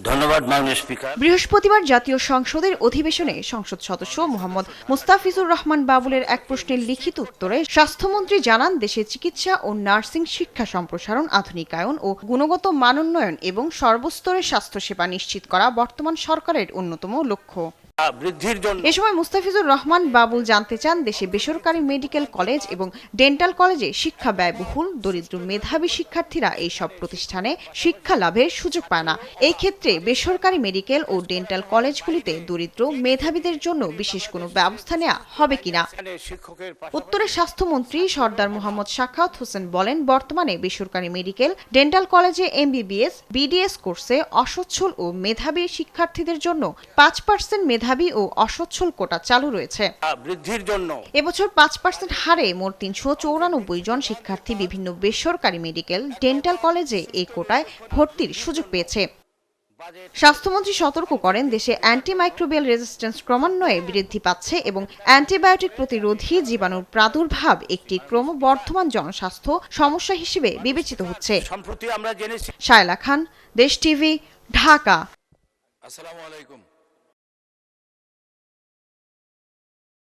ধন্যবাদ মাননীয় স্পিকার। বৃহস্পতিবার জাতীয় সংসদের অধিবেশনে সংসদ সদস্য মোহাম্মদ মুস্তাফিজুর রহমান বাবুলের এক প্রশ্নের লিখিত উত্তরে স্বাস্থ্যমন্ত্রী জানান, দেশে চিকিৎসা ও নার্সিং শিক্ষা সম্প্রসারণ, আধুনিকায়ন ও গুণগত মানোন্নয়ন এবং সর্বস্তরের স্বাস্থ্যসেবা নিশ্চিত করা বর্তমান সরকারের অন্যতম লক্ষ্য। বৃদ্ধির জন্য এ সময় মুস্তাফিজুর রহমান বাবুল জানতে চান, দেশে বেসরকারি মেডিকেল কলেজ এবং ডেন্টাল কলেজে শিক্ষা ব্যয়বহুল, দরিদ্র মেধাবী শিক্ষার্থীরা এইসব প্রতিষ্ঠানে শিক্ষা লাভের সুযোগ পায় না। এই ক্ষেত্রে বেসরকারি মেডিকেল ও ডেন্টাল কলেজগুলিতে দরিদ্র মেধাবীদের জন্য বিশেষ কোনো ব্যবস্থা নেওয়া হবে কিনা। উত্তরে স্বাস্থ্যমন্ত্রী সরদার মোহাম্মদ সাখাওয়াত হোসেন বলেন, বর্তমানে বেসরকারি মেডিকেল ডেন্টাল কলেজে MBBS, BDS কোর্সে অসচ্ছল ও মেধাবী শিক্ষার্থীদের জন্য 5% মেধাবী ও অসচ্ছল কোটা চালু রয়েছে। বৃদ্ধির জন্য এবছর 5% হারে মোট 394 জন শিক্ষার্থী বিভিন্ন বেসরকারি মেডিকেল ডেন্টাল কলেজে এই কোটায় ভর্তির সুযোগ পেয়েছে। স্বাস্থ্যমন্ত্রী সতর্ক করেন, দেশে অ্যান্টিমাইক্রোবিয়াল রেজিস্ট্যান্স ক্রমান্বয়ে বৃদ্ধি পাচ্ছে এবং অ্যান্টিবায়োটিক প্রতিরোধী জীবাণুর প্রাদুর্ভাব একটি ক্রমবর্ধমান জনস্বাস্থ্য সমস্যা হিসেবে বিবেচিত হচ্ছে। সম্প্রতি আমরা জেনেছি। শায়লা খান, দেশ টিভি, ঢাকা। আসসালামু আলাইকুম।